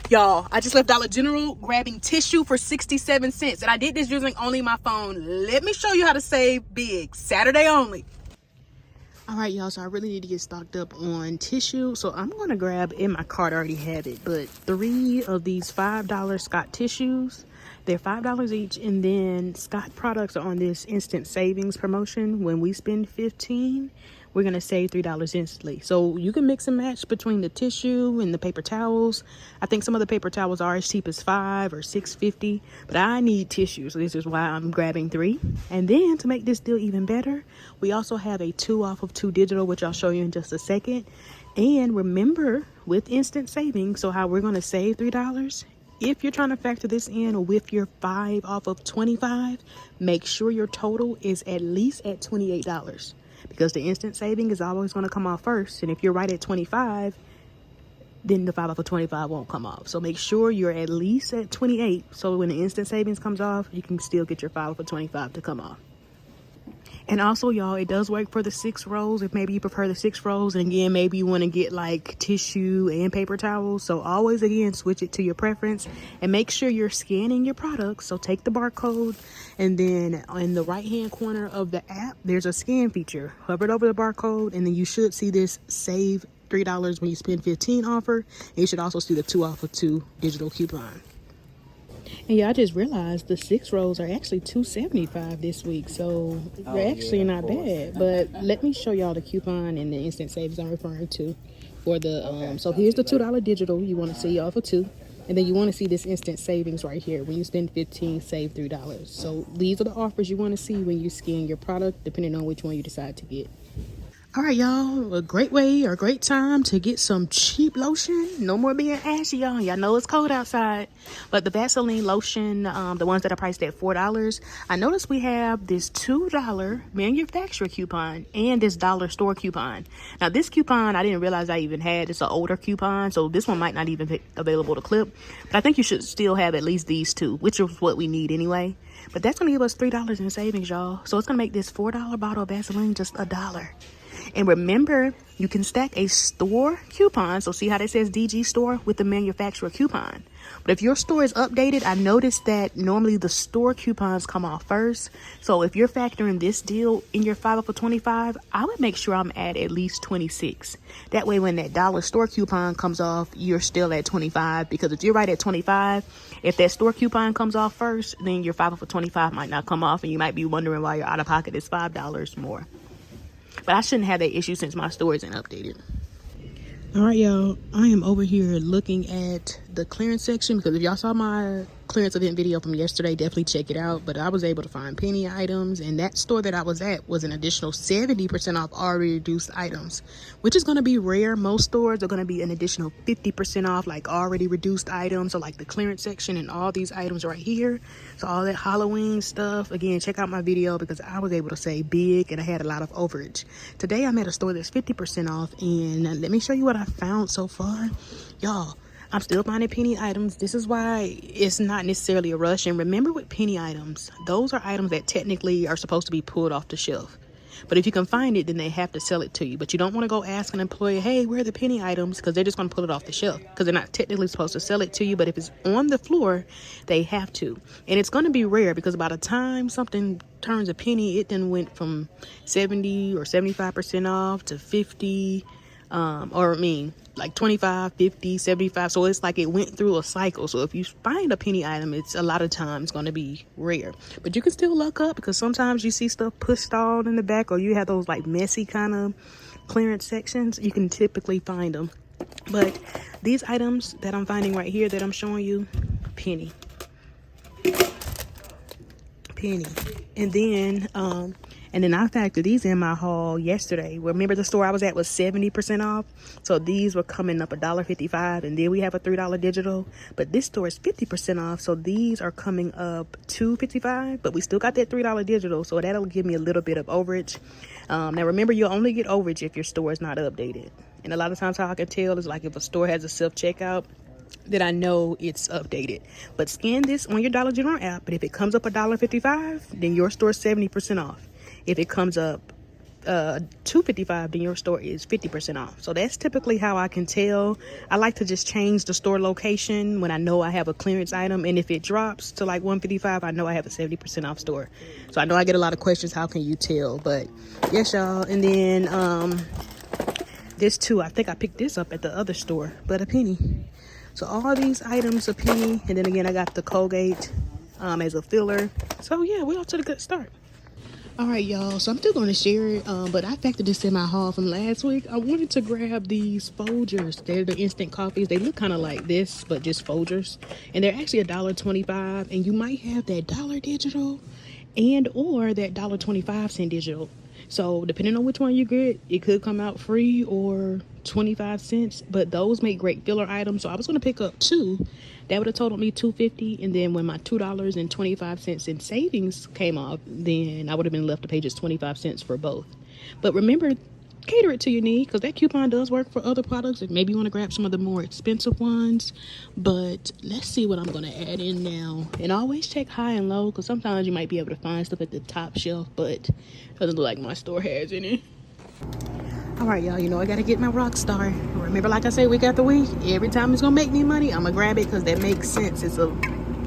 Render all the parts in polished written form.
Y'all, I just left Dollar General grabbing tissue for 67 cents. And I did this using only my phone. Let me show you how to save big. Saturday only. All right, y'all, so I really need to get stocked up on tissue. So I'm going to grab, in my cart I already have it, but 3 of these $5 Scott tissues. They're $5 each, and then Scott products are on this instant savings promotion. When we spend $15, we're going to save $3 instantly. So you can mix and match between the tissue and the paper towels. I think some of the paper towels are as cheap as $5 or $6.50, but I need tissue, so this is why I'm grabbing 3. And then to make this deal even better, we also have a 2 off of 2 digital, which I'll show you in just a second. And remember, with instant savings, so how we're going to save $3, if you're trying to factor this in with your 5 off of 25, make sure your total is at least at $28, because the instant saving is always going to come off first. And if you're right at 25, then the 5 off of 25 won't come off. So make sure you're at least at 28, so when the instant savings comes off, you can still get your 5 off of 25 to come off. And also, y'all, it does work for the 6 rolls if maybe you prefer the 6 rolls. And again, maybe you want to get like tissue and paper towels. So always, again, switch it to your preference and make sure you're scanning your products. So take the barcode, and then in the right hand corner of the app, there's a scan feature. Hover it over the barcode, and then you should see this save $3 when you spend 15 offer. And you should also see the 2 off of 2 digital coupon. And yeah, I just realized the 6 rolls are actually $2.75 this week, so they're actually not bad. But let me show y'all the coupon and the instant savings I'm referring to for the so here's the $2 digital. You want to see off of 2, and then you want to see this instant savings right here. When you spend 15, save $3. So these are the offers you want to see when you scan your product, depending on which one you decide to get. All right, y'all, a great way or a great time to get some cheap lotion. No more being ashy, y'all. Y'all know it's cold outside. But the Vaseline lotion, the ones that are priced at $4, I noticed we have this $2 manufacturer coupon and this dollar store coupon. Now, this coupon, I didn't realize I even had. It's an older coupon, so this one might not even be available to clip. But I think you should still have at least these 2, which is what we need anyway. But that's going to give us $3 in savings, y'all. So it's going to make this $4 bottle of Vaseline just $1. And remember, you can stack a store coupon. So see how that says DG store with the manufacturer coupon. But if your store is updated, I noticed that normally the store coupons come off first. So if you're factoring this deal in your 5 off of 25, I would make sure I'm at least 26. That way, when that dollar store coupon comes off, you're still at 25. Because if you're right at 25, if that store coupon comes off first, then your 5 off of 25 might not come off. And you might be wondering why your out of pocket is $5 more. But I shouldn't have that issue since my store isn't updated. All right, y'all. I am over here looking at the clearance section, because if y'all saw my clearance event video from yesterday, definitely check it out. But I was able to find penny items, and that store that I was at was an additional 70% off already reduced items, which is going to be rare. Most stores are going to be an additional 50% off, like already reduced items, or like the clearance section and all these items right here. So all that Halloween stuff, again, check out my video, because I was able to save big and I had a lot of overage. Today I'm at a store that's 50% off, and let me show you what I found so far. Y'all, I'm still finding penny items. This is why it's not necessarily a rush. And remember, with penny items, those are items that technically are supposed to be pulled off the shelf. But if you can find it, then they have to sell it to you. But you don't want to go ask an employee, hey, where are the penny items? Because they're just going to pull it off the shelf, because they're not technically supposed to sell it to you. But if it's on the floor, they have to. And it's going to be rare, because by the time something turns a penny, it then went from 70 or 75% off to 50, like 25, 50, 75. So it's like it went through a cycle. So if you find a penny item, it's a lot of times going to be rare. But you can still look up, because sometimes you see stuff pushed all in the back, or you have those like messy kind of clearance sections. You can typically find them. But these items that I'm finding right here that I'm showing you, penny. And then I factored these in my haul yesterday. Remember, the store I was at was 70% off. So these were coming up $1.55. And then we have a $3 digital. But this store is 50% off. So these are coming up $2.55. But we still got that $3 digital. So that'll give me a little bit of overage. Now remember, you'll only get overage if your store is not updated. And a lot of times how I can tell is like if a store has a self-checkout, that I know it's updated. But scan this on your Dollar General app. But if it comes up $1.55, then your store is 70% off. If it comes up $2.55, then your store is 50% off. So that's typically how I can tell. I like to just change the store location when I know I have a clearance item, and if it drops to like $1.55, I know I have a 70% off store. So I know I get a lot of questions, how can you tell? But yes, y'all. And then this too, I think I picked this up at the other store, but a penny. So all these items a penny. And then again, I got the Colgate as a filler. So yeah, we're off to the good start. All right, y'all, so I'm still going to share it, but I factored this in my haul from last week. I wanted to grab these Folgers. They're the instant coffees. They look kind of like this, but just Folgers. And they're actually $1.25, and you might have that dollar digital and or that $1.25 digital. So depending on which one you get, it could come out free or 25 cents, but those make great filler items. So I was going to pick up two. That would have totaled me $2.50, and then when my $2.25 in savings came off, then I would have been left to pay just 25 cents for both. But remember, cater it to your need, because that coupon does work for other products, and maybe you want to grab some of the more expensive ones. But let's see what I'm going to add in now. And always check high and low, because sometimes you might be able to find stuff at the top shelf, but it doesn't look like my store has any. All right, y'all, you know I gotta get my Rockstar. Remember, like I say, week after week, every time it's gonna make me money, I'm gonna grab it because that makes sense. It's a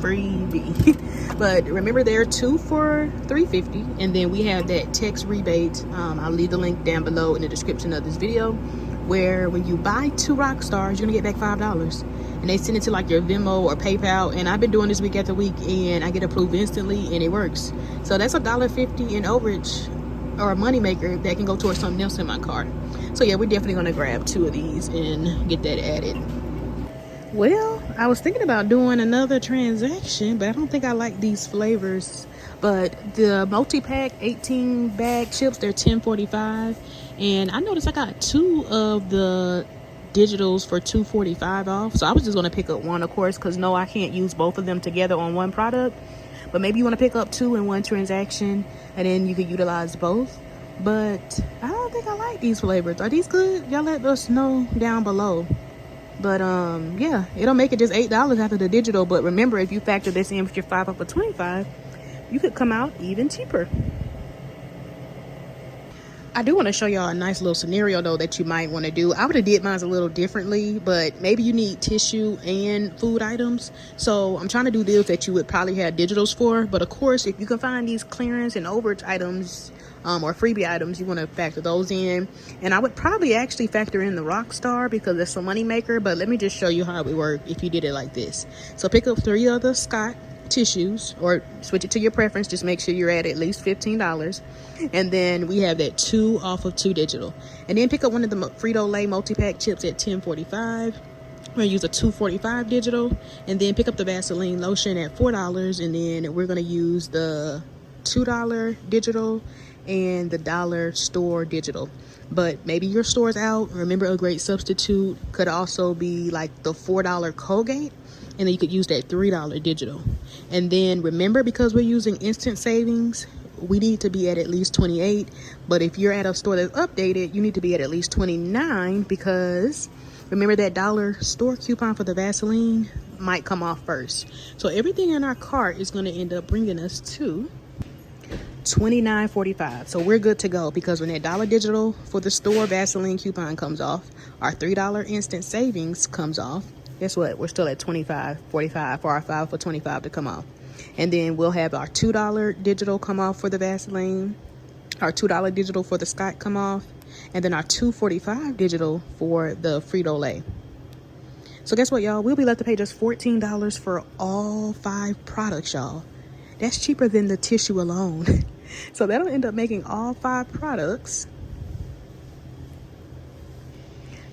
freebie. But remember, there are two for $3.50, and then we have that text rebate. I'll leave the link down below in the description of this video, where when you buy two Rockstars, you're gonna get back $5, and they send it to like your Venmo or PayPal. And I've been doing this week after week, and I get approved instantly, and it works. So that's $1.50 in overage, or a money maker that can go towards something else in my cart. So yeah, we're definitely gonna grab two of these and get that added. Well, I was thinking about doing another transaction, but I don't think I like these flavors. But the multi-pack 18 bag chips, they're $10.45, and I noticed I got two of the digitals for $2.45 off. So I was just gonna pick up one, of course, because no, I can't use both of them together on one product. But maybe you want to pick up two in one transaction, and then you can utilize both. But I don't think I like these flavors. Are these good? Y'all let us know down below. But yeah, it'll make it just $8 after the digital. But remember, if you factor this in with your 5 off for 25, you could come out even cheaper. I do want to show y'all a nice little scenario though that you might want to do. I would have did mine a little differently, but maybe you need tissue and food items. So I'm trying to do deals that you would probably have digitals for. But of course, if you can find these clearance and overage items or freebie items, you want to factor those in. And I would probably actually factor in the Rockstar because it's a money maker. But let me just show you how it would work if you did it like this. So pick up 3 of the Scott tissues, or switch it to your preference. Just make sure you're at least $15, and then we have that 2 off of 2 digital. And then pick up one of the Frito-Lay multi-pack chips at $10.45. We're gonna use a $2.45 digital, and then pick up the Vaseline lotion at $4, and then we're gonna use the $2 digital and the dollar store digital. But maybe your store's out. Remember, a great substitute could also be like the $4 Colgate, and then you could use that $3 digital. And then remember, because we're using instant savings, we need to be at least 28. But if you're at a store that's updated, you need to be at least 29, because remember that dollar store coupon for the Vaseline might come off first. So everything in our cart is going to end up bringing us to $29.45. So we're good to go, because when that dollar digital for the store Vaseline coupon comes off, our $3 instant savings comes off, guess what? We're still at $25.45 for our 5 for 25 to come off. And then we'll have our $2 digital come off for the Vaseline, our $2 digital for the Scott come off, and then our $2.45 digital for the Frito-Lay. So guess what, y'all? We'll be left to pay just $14 for all 5 products, y'all. That's cheaper than the tissue alone. So that'll end up making all 5 products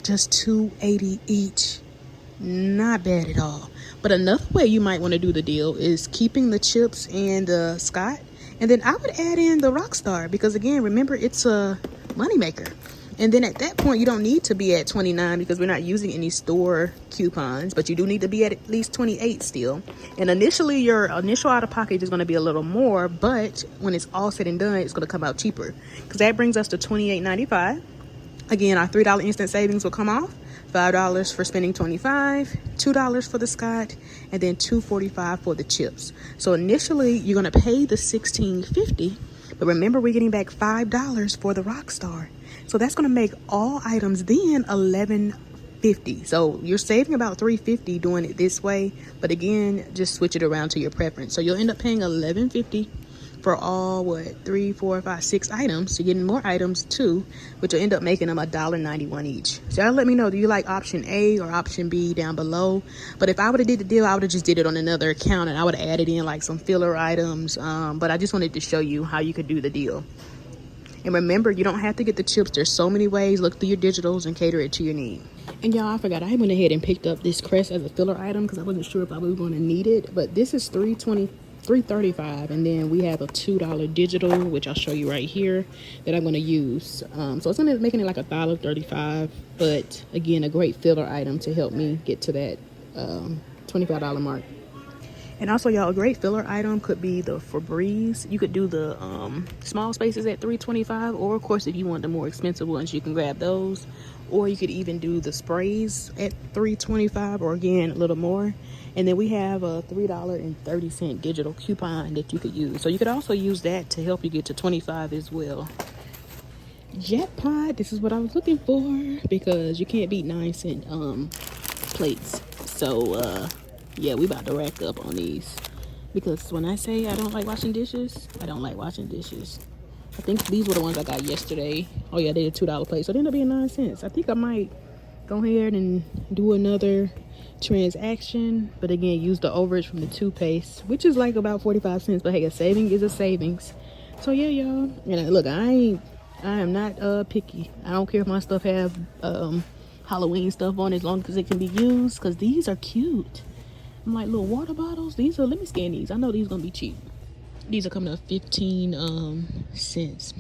just $2.80 each. Not bad at all. But another way you might want to do the deal is keeping the chips and the Scott, and then I would add in the Rockstar, because again, remember, it's a moneymaker. And then at that point, you don't need to be at 29 because we're not using any store coupons, but you do need to be at least 28 still. And initially, your initial out of pocket is going to be a little more, but when it's all said and done, it's going to come out cheaper, because that brings us to $28.95. Again, our $3 instant savings will come off, $5 for spending 25, $2 for the Scott, and then $2.45 for the chips. So initially, you're going to pay the $16.50, But remember, we're getting back $5 for the Rockstar. So that's going to make all items then $11.50. So you're saving about $3.50 doing it this way. But again, just switch it around to your preference. So you'll end up paying $11.50 for all, what, 3, 4, 5, 6 items. So you're getting more items too, which will end up making them $1.91 each. So y'all let me know, do you like option A or option B down below? But if I would have did the deal, I would have just did it on another account and I would have added in like some filler items. But I just wanted to show you how you could do the deal. And remember, you don't have to get the chips. There's so many ways. Look through your digitals and cater it to your need. And y'all, I forgot, I went ahead and picked up this crest as a filler item because I wasn't sure if I was going to need it. But this is $3.35, and then we have a $2 digital, which I'll show you right here, that I'm going to use. So it's going to making it like $1.35, but again, a great filler item to help me get to that $25 mark. And also, y'all, a great filler item could be the Febreze. You could do the small spaces at $3.25, or of course, if you want the more expensive ones, you can grab those. Or you could even do the sprays at $3.25, or again, a little more. And then we have a $3.30 digital coupon that you could use. So you could also use that to help you get to $25 as well. Jackpot, this is what I was looking for, because you can't beat 9-cent plates. So yeah, we about to rack up on these, because when I say I don't like washing dishes, I don't like washing dishes. I think these were the ones I got yesterday. Oh yeah, they're $2 plate, so they end up being 9 cents. I think I might go ahead and do another transaction, but again, use the overage from the toothpaste, which is like about 45 cents. But hey, a saving is a savings. So yeah, y'all. And look, I am not picky. I don't care if my stuff have Halloween stuff on, as long as it can be used, because these are cute. I'm like little water bottles. These are, let me scan these. I know these gonna be cheap. These are coming up 15 cents.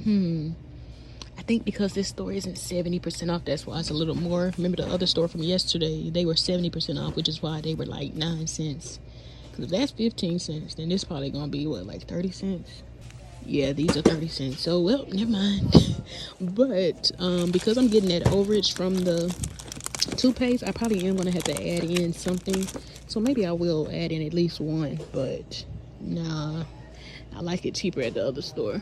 I think because this store isn't 70% off, that's why it's a little more. Remember the other store from yesterday, they were 70% off, which is why they were like 9 cents. Because if that's 15 cents, then this probably gonna be what, like 30 cents? Yeah, these are 30 cents. So, well, never mind. But because I'm getting that overage from the toothpaste, I probably am gonna have to add in something. So maybe I will add in at least one, but nah, I like it cheaper at the other store.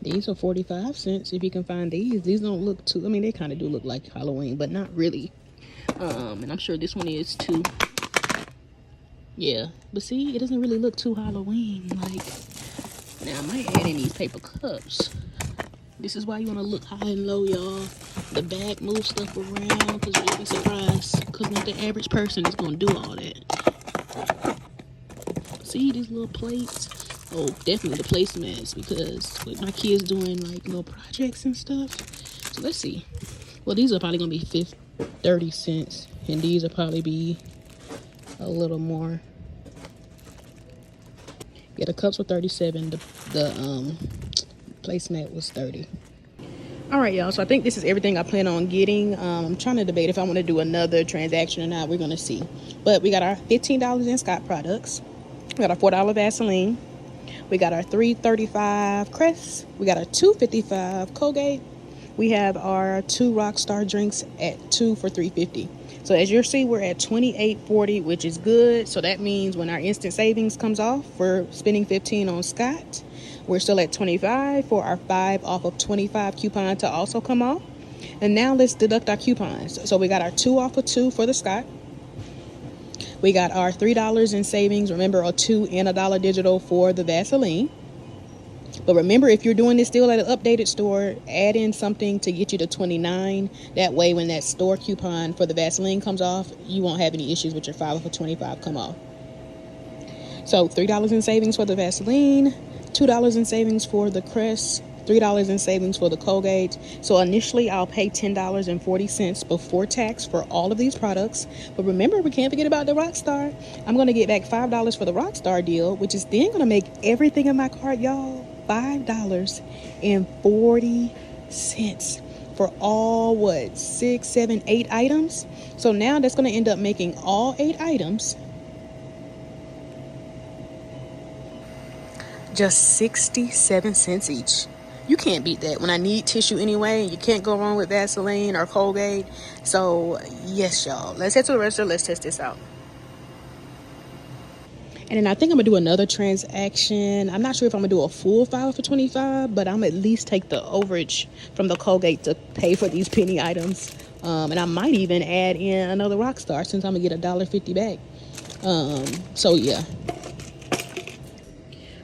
These are 45 cents if you can find these. These don't look too, I mean, they kind of do look like Halloween, but not really. And I'm sure this one is too. Yeah, but see, it doesn't really look too Halloween. Like, now I might add in these paper cups. This is why you want to look high and low, y'all. The bag moves stuff around, because you'll be surprised, because not the average person is going to do all that. See these little plates? Oh, definitely the placemats, because with my kids doing like little projects and stuff. So let's see. Well, these are probably going to be 30 cents, and these will probably be a little more. Yeah, the cups were 37. The placemat was 30. All right, y'all, so I think this is everything I plan on getting. I'm trying to debate if I want to do another transaction or not. We're going to see. But we got our $15 in Scott products. We got our $4 Vaseline. We got our $3.35 Crest. We got our $2.55 Colgate. We have our 2 Rockstar drinks at 2 for $3.50. So as you'll see, we're at $28.40, which is good. So that means when our instant savings comes off, we're spending $15 on Scott. We're still at $25 for our 5 off of 25 coupon to also come off. And now let's deduct our coupons. So we got our 2 off of 2 for the Scott. We got our $3 in savings. Remember, a 2 and $1 digital for the Vaseline. But remember, if you're doing this deal at an updated store, add in something to get you to $29. That way, when that store coupon for the Vaseline comes off, you won't have any issues with your 5 off of 25 come off. So $3 in savings for the Vaseline, $2 in savings for the Crest, $3 in savings for the Colgate. So initially, I'll pay $10.40 before tax for all of these products. But remember, we can't forget about the Rockstar. I'm going to get back $5 for the Rockstar deal, which is then going to make everything in my cart, y'all, $5.40 for all, what, 6, 7, 8 items. So now that's going to end up making all 8 items just 67 cents each. You can't beat that. When I need tissue anyway, you can't go wrong with Vaseline or Colgate. So yes, y'all, let's head to the register. Let's test this out. And then I think I'm gonna do another transaction. I'm not sure if I'm gonna do a full file for $25, but I'm at least take the overage from the Colgate to pay for these penny items. And I might even add in another Rockstar since I'm gonna get $1.50 back. So yeah.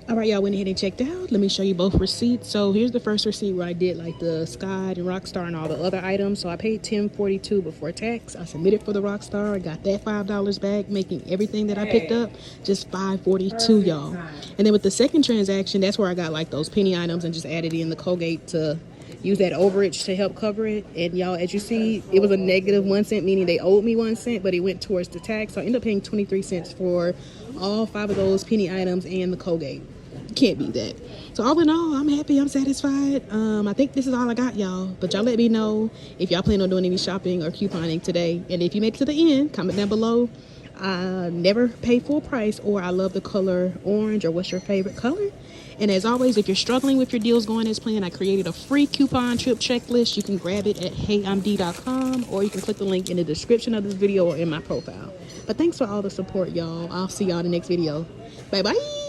All right, y'all went ahead and checked out. Let me show you both receipts. So here's the first receipt where I did like the Sky and Rockstar and all the other items. So I paid $10.42 before tax. I submitted for the Rockstar. I got that $5 back, making everything that I picked up just $5.42, y'all. And then with the second transaction, that's where I got like those penny items and just added in the Colgate to use that overage to help cover it. And y'all, as you see, it was a negative 1 cent, meaning they owed me 1 cent, but it went towards the tax. So I ended up paying 23 cents for all 5 of those penny items and the Colgate. Can't beat that. So all in all, I'm happy, I'm satisfied. I think this is all I got, y'all, but y'all let me know if y'all plan on doing any shopping or couponing today. And if you make it to the end, comment down below. I never pay full price, or I love the color orange, or what's your favorite color. And as always, if you're struggling with your deals going as planned, I created a free coupon trip checklist. You can grab it at heyimd.com, or you can click the link in the description of this video or in my profile. But thanks for all the support, y'all. I'll see y'all in the next video. Bye bye.